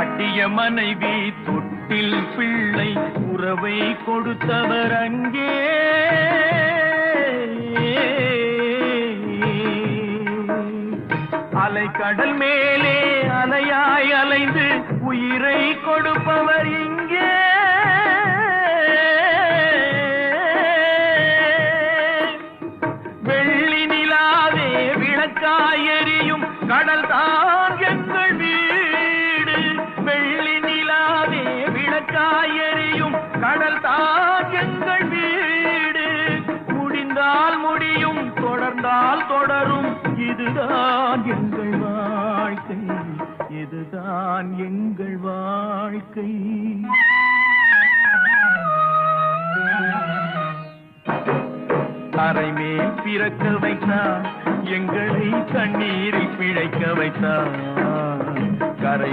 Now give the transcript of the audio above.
கட்டிய மனைவி தொட்டில் பிள்ளை உறவை கொடுத்தவர் அங்கே. அலைக்கடல் மேலே அலையாய் அலைந்து உயிரை கொடுப்பவர் இங்கே. வெள்ளி நிலாவே விளக்காய் எரியும் கடல் தான் எங்கள் வீடு. வெள்ளி நிலாவே விளக்காய் எரியும் கடல் தான் எங்கள் வீடு. முடிந்தால் முடியும், தொடர்ந்தால் தொடரும், இதுதான் எங்கள் வாழ்க்கை, இதுதான் எங்கள் வாழ்க்கை. தரைமேல் பிறக்க வைத்தார், எங்களை கண்ணீரில் பிழைக்க வைத்தார். கரை